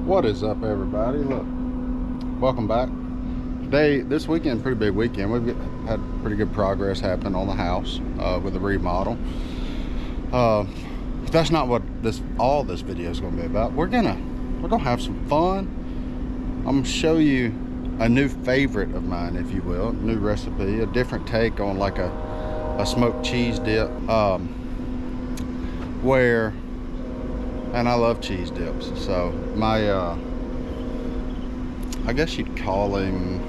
What is up, everybody? Look, welcome back. This weekend, pretty big weekend. We've had pretty good progress happening on the house with the remodel. That's not what all this video is going to be about. We're gonna have some fun. I'm gonna show you a new favorite of mine, if you will, new recipe, a different take on like a smoked cheese dip. And I love cheese dips. So my, I guess you'd call him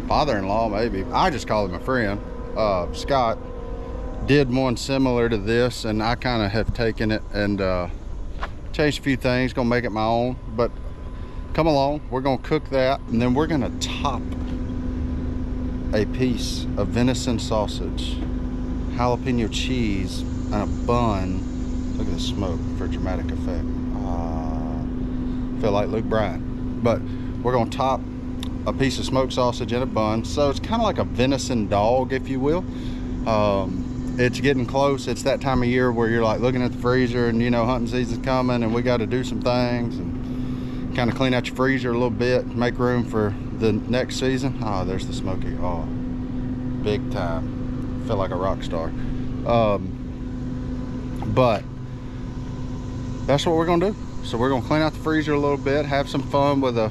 father-in-law, maybe. I just call him a friend. Scott did one similar to this, and I kind of have taken it and changed a few things, gonna make it my own. But come along, we're gonna cook that, and then we're gonna top a piece of venison sausage, jalapeno cheese, and a bun. Look at the smoke for dramatic effect. Feel like Luke Bryan. But we're gonna top a piece of smoked sausage in a bun. So it's kind of like a venison dog, if you will. It's getting close. It's that time of year where you're like looking at the freezer and you know hunting season's coming and we got to do some things and kind of clean out your freezer a little bit, make room for the next season. Oh, there's the smoky. Oh, big time. Feel like a rock star. But that's what we're gonna do. So we're gonna clean out the freezer a little bit, have some fun with a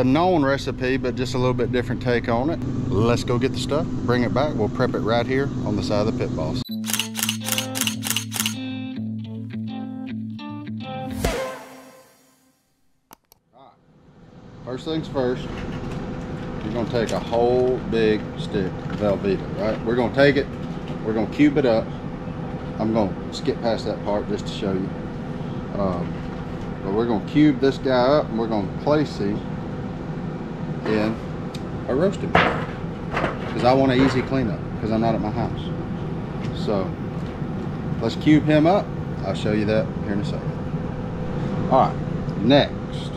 known recipe, but just a little bit different take on it. Let's go get the stuff, bring it back. We'll prep it right here on the side of the Pitboss. All right. First things first, you're gonna take a whole big stick of Velveta, right? We're gonna take it, we're gonna cube it up. I'm gonna skip past that part just to show you. But we're gonna cube this guy up and we're gonna place him in a roasting pan because I want an easy cleanup because I'm not at my house. So let's cube him up. I'll show you that here in a second. All right, next,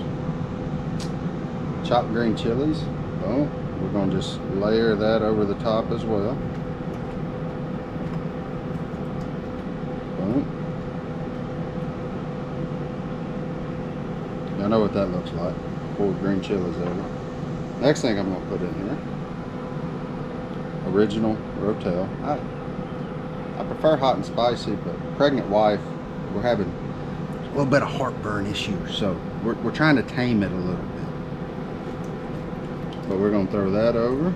chopped green chilies. Boom. We're gonna just layer that over the top as well. Boom. I know what that looks like. Pour green chilies over. Next thing I'm gonna put in here, original Rotel. I prefer hot and spicy, but pregnant wife, we're having a little bit of heartburn issues, so we're trying to tame it a little bit. But we're gonna throw that over.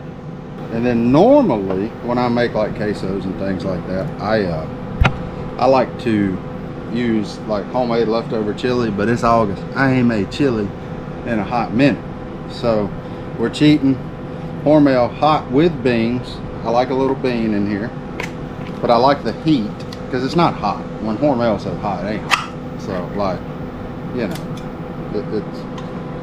And then normally when I make like quesos and things like that, I like to use like homemade leftover chili, but it's August. I ain't made chili in a hot minute, so we're cheating. Hormel hot with beans. I like a little bean in here, but I like the heat because it's not hot. When Hormel says hot, it ain't hot. So like, you know,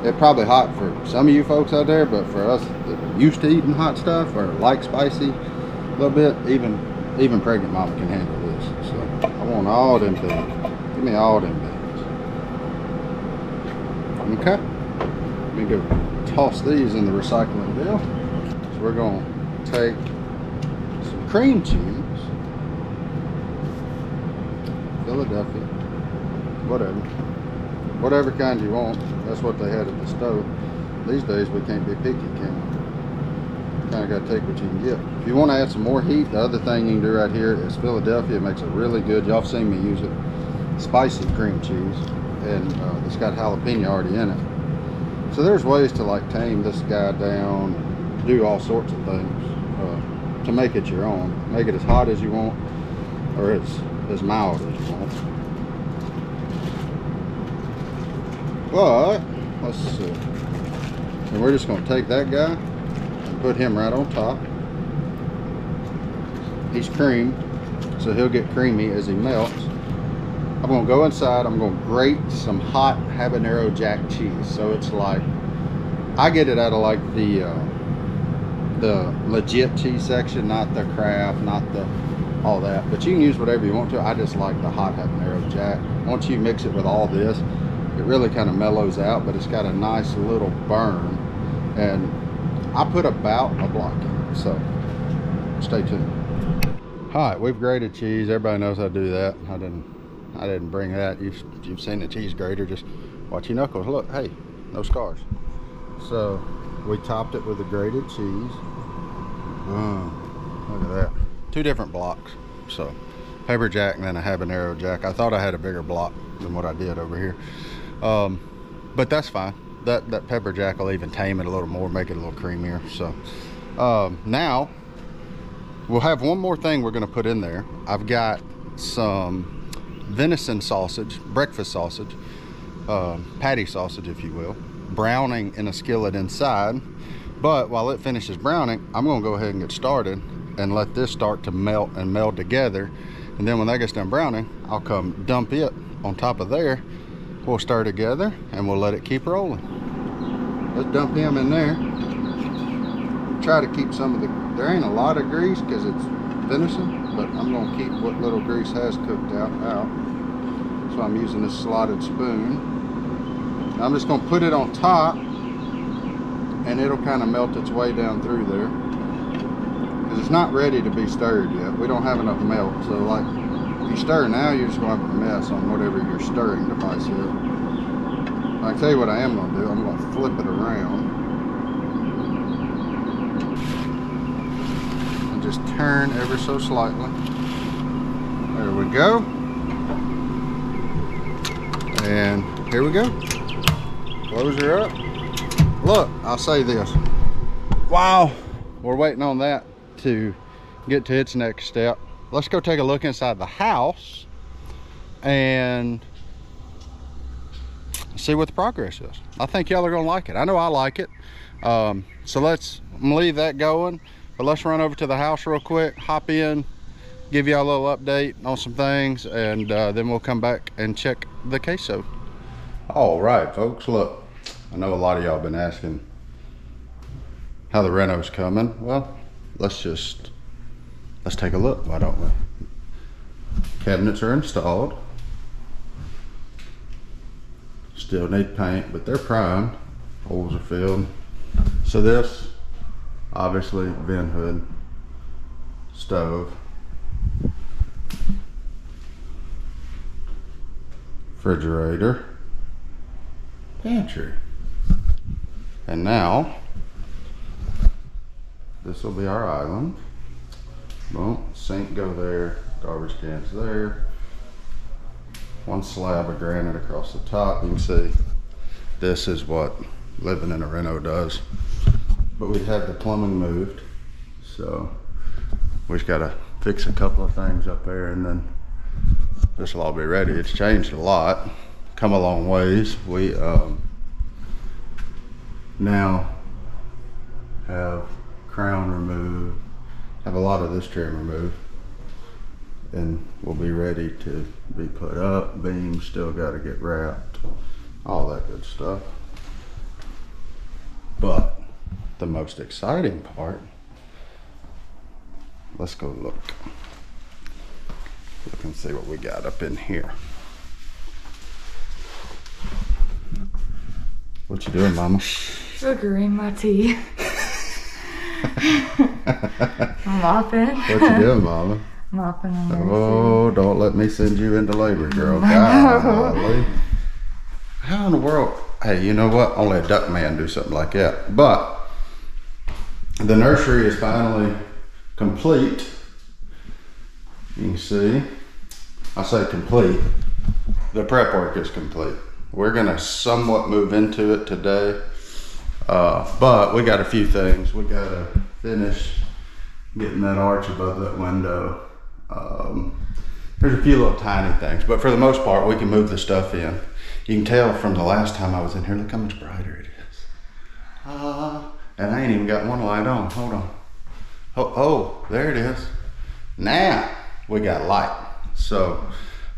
it's probably hot for some of you folks out there, but for us that are used to eating hot stuff or like spicy a little bit, even pregnant mama can handle this. So I want all them beans. Give me all them beans. Okay. Let me go toss these in the recycling bin. So we're going to take some cream cheese, Philadelphia, whatever kind you want. That's what they had at the stove. These days we can't be picky, can we? Kind of got to take what you can get. If you want to add some more heat, the other thing you can do right here is Philadelphia. It makes a really good, y'all have seen me use it, spicy cream cheese, and it's got jalapeno already in it. So there's ways to like tame this guy down, do all sorts of things to make it your own. Make it as hot as you want, or as mild as you want. But let's see. And we're just going to take that guy, put him right on top. He's creamed, so he'll get creamy as he melts. I'm gonna go inside, I'm gonna grate some hot habanero jack cheese. So it's like, I get it out of like the legit cheese section, not the Kraft, not the all that, but you can use whatever you want to. I just like the hot habanero jack. Once you mix it with all this, it really kind of mellows out, but it's got a nice little burn, and I put about a block in it, so stay tuned. All right, we've grated cheese. Everybody knows how to do that. I didn't bring that. You've seen the cheese grater. Just Watch your knuckles. Look, hey, no scars. So we topped it with the grated cheese. Look at that. 2 different blocks. So pepper jack and then a habanero jack. I thought I had a bigger block than what I did over here. But that's fine. That pepper jack will even tame it a little more, make it a little creamier. So now we'll have one more thing we're going to put in there. I've got some venison sausage, breakfast sausage, patty sausage if you will, browning in a skillet inside. But while it finishes browning, I'm going to go ahead and get started and let this start to melt and meld together. And then when that gets done browning, I'll come dump it on top of there. We'll stir together and we'll let it keep rolling. Let's dump him in there. Try to keep some of the, there ain't a lot of grease because it's venison, but I'm going to keep what little grease has cooked out. So I'm using this slotted spoon. Now I'm just going to put it on top and it'll kind of melt its way down through there. Because it's not ready to be stirred yet. We don't have enough melt. So like, if you stir now, you're just going to have a mess on whatever your stirring device is. I tell you what I am going to do. I'm going to flip it around. And just turn ever so slightly. There we go. And here we go. Close her up. Look, I'll say this. Wow. We're waiting on that to get to its next step. Let's go take a look inside the house and see what the progress is. I think y'all are gonna like it. I know I like it. So I'm gonna leave that going, but let's run over to the house real quick, hop in, give y'all a little update on some things, and then we'll come back and check the queso. All right, folks, look, I know a lot of y'all been asking how the reno's coming. Well, let's take a look, why don't we? Cabinets are installed. Still need paint, but they're primed. Holes are filled. So this, obviously, vent hood, stove, refrigerator, pantry. And now, this will be our island. Boom, sink go there, garbage cans there. One slab of granite across the top. You can see this is what living in a reno does. But we had the plumbing moved, so we just gotta fix a couple of things up there and then this will all be ready. It's changed a lot, come a long ways. We now have crown removed, have a lot of this trim removed, and we'll be ready to be put up. Beams still got to get wrapped, all that good stuff. But the most exciting part, let's go look and see what we got up in here. What you doing, mama? Sugaring my tea. I'm mopping. What you doing, mama? Mopping on my Oh, don't let me send you into labor, girl. Golly. How in the world? Hey, you know what? Only a duck man do something like that. But the nursery is finally complete. You can see. I say complete. The prep work is complete. We're gonna somewhat move into it today. But we got a few things. We gotta finish getting that arch above that window. There's a few little tiny things, but for the most part, we can move the stuff in. You can tell from the last time I was in here, look how much brighter it is. And I ain't even got one light on, hold on. Oh, there it is. Now we got light. So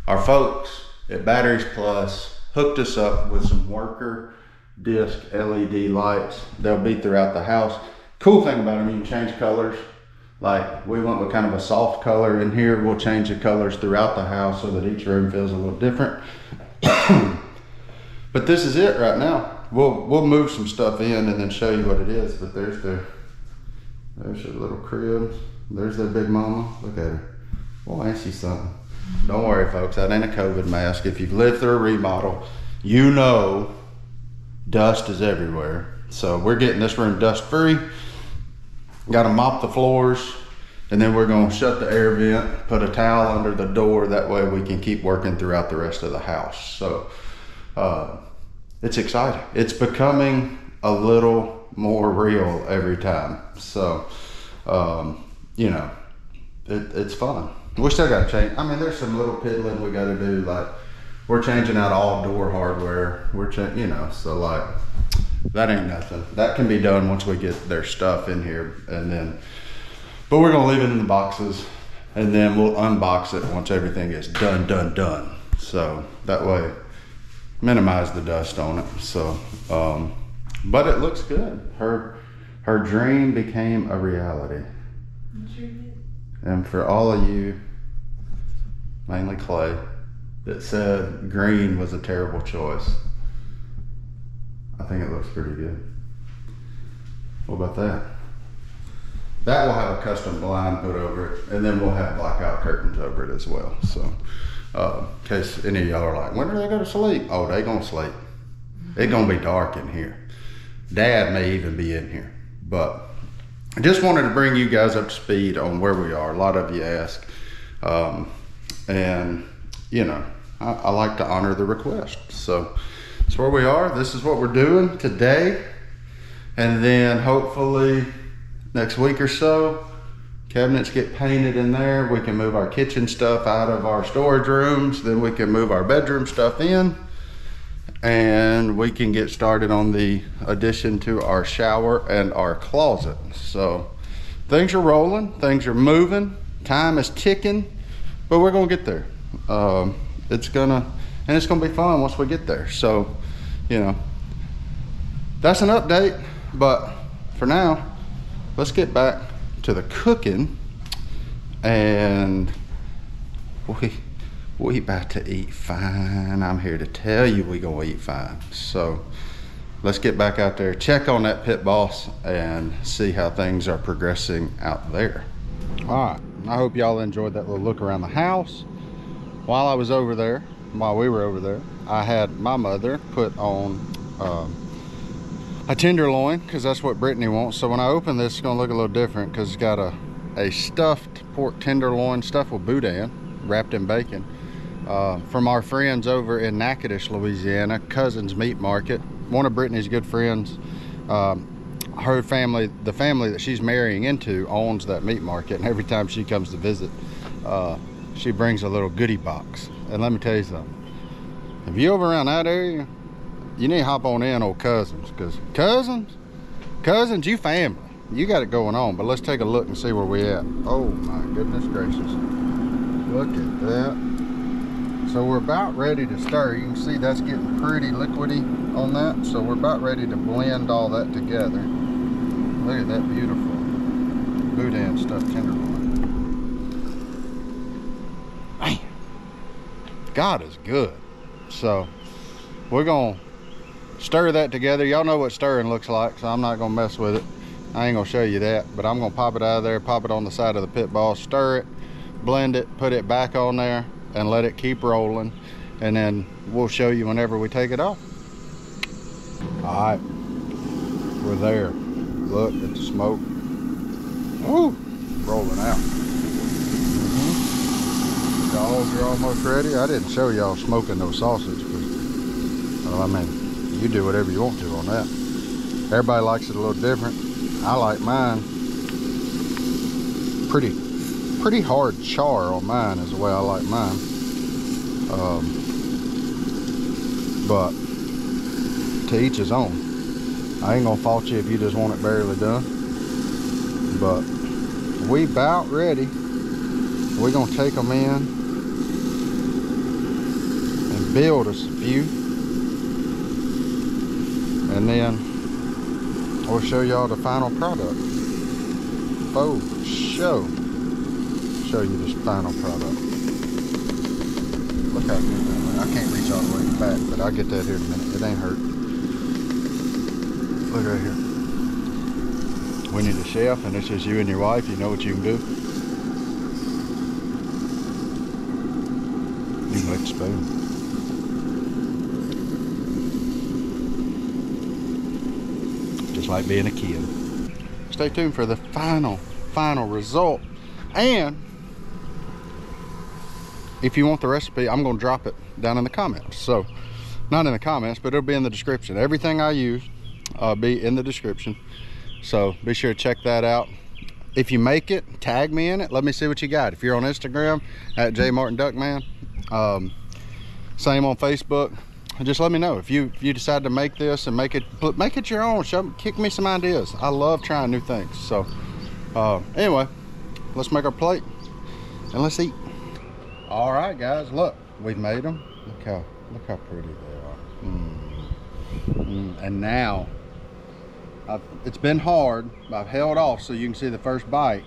our folks at Batteries Plus hooked us up with some worker disc LED lights. They'll be throughout the house. Cool thing about them, you can change colors. Like we went with kind of a soft color in here. We'll change the colors throughout the house so that each room feels a little different. But this is it right now. We'll move some stuff in and then show you what it is. But there's their little cribs. There's their big mama. Look at her. Boy, ain't she something. Don't worry, folks, that ain't a COVID mask. If you've lived through a remodel, you know, dust is everywhere. So we're getting this room dust free. Got to mop the floors, and then we're going to shut the air vent, put a towel under the door. That way we can keep working throughout the rest of the house. So it's exciting. It's becoming a little more real every time. So, you know, it's fun. We still got to change. I mean, there's some little piddling we got to do. Like, we're changing out all door hardware. We're you know, so like, that ain't nothing. That can be done once we get their stuff in here, and then, but we're gonna leave it in the boxes, and then we'll unbox it once everything is done. So that way, minimize the dust on it. So, but it looks good. Her dream became a reality. And for all of you, mainly Clay, that said green was a terrible choice, I think it looks pretty good. What about that? That will have a custom blind put over it, and then we'll have blackout curtains over it as well. So, in case any of y'all are like, when are they going to sleep? Oh, they gonna sleep. It's gonna be dark in here. Dad may even be in here, but I just wanted to bring you guys up to speed on where we are. A lot of you ask, and you know, I like to honor the request. So that's where we are. This is what we're doing today. And then hopefully next week or so, cabinets get painted in there. We can move our kitchen stuff out of our storage rooms. Then we can move our bedroom stuff in. And we can get started on the addition to our shower and our closet. So things are rolling, things are moving, time is ticking, but we're gonna get there. It's gonna be fun once we get there. So, you know, that's an update, but for now, let's get back to the cooking, and we about to eat fine. I'm here to tell you we gonna eat fine. So let's get back out there, check on that pit boss, and see how things are progressing out there. All right, I hope y'all enjoyed that little look around the house. While we were over there, I had my mother put on a tenderloin, because that's what Brittany wants. So when I open this, it's gonna look a little different, because it's got a stuffed pork tenderloin stuffed with boudin, wrapped in bacon, from our friends over in Natchitoches, Louisiana, Cousins Meat Market. One of Brittany's good friends, her family, the family that she's marrying into, owns that meat market, and every time she comes to visit, she brings a little goodie box. And let me tell you something, if you over around that area, you need to hop on in old Cousins, because cousins, you family, you got it going on. But let's take a look and see where we at. Oh my goodness gracious, look at that. So we're about ready to stir. You can see that's getting pretty liquidy on that. So we're about ready to blend all that together. Look at that beautiful boudin stuffed tenderloin. Man, God is good. So we're gonna stir that together. Y'all know what stirring looks like, so I'm not gonna mess with it. I ain't gonna show you that, but I'm gonna pop it out of there, pop it on the side of the pit boss, stir it, blend it, put it back on there, and let it keep rolling, and then we'll show you whenever we take it off. All right, we're there. Look at the smoke. Ooh, rolling out. Dogs are almost ready. I didn't show y'all smoking those sausage, because, well, I mean, you do whatever you want to on that. Everybody likes it a little different. I like mine pretty hard char on mine is the way I like mine. But to each his own. I ain't gonna fault you if you just want it barely done. But we about ready. We're gonna take them in and build us a few, and then we'll show y'all the final product. Show you this final product. Look how good that looks. I can't reach all the way back, but I'll get that here in a minute. It ain't hurt. Look right here. We need a chef, and it's just you and your wife. You know what you can do. You can lick the spoon. just like being a kid. Stay tuned for the final result. And if you want the recipe, I'm gonna drop it down in the comments. So, not in the comments, but it'll be in the description. Everything I use be in the description. So be sure to check that out. If you make it, tag me in it. Let me see what you got. If you're on Instagram at jmartinduckman, same on Facebook, just let me know if you decide to make this and make it your own. Kick me some ideas. I love trying new things. So anyway, let's make our plate and let's eat. All right, guys, look, we've made them. Look how pretty they are. And now it's been hard, but I've held off so you can see the first bite.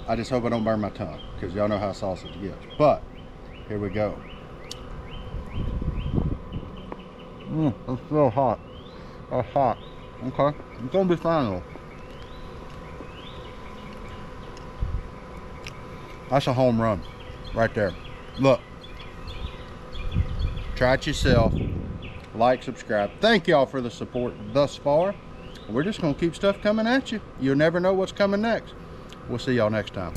I just hope I don't burn my tongue, because y'all know how sausage gets. But here we go. It's still hot. It's hot. Okay, it's gonna be fine though. That's a home run right there. Look, try it yourself. Like, subscribe. Thank y'all for the support thus far. We're just gonna keep stuff coming at you. You'll never know what's coming next. We'll see y'all next time.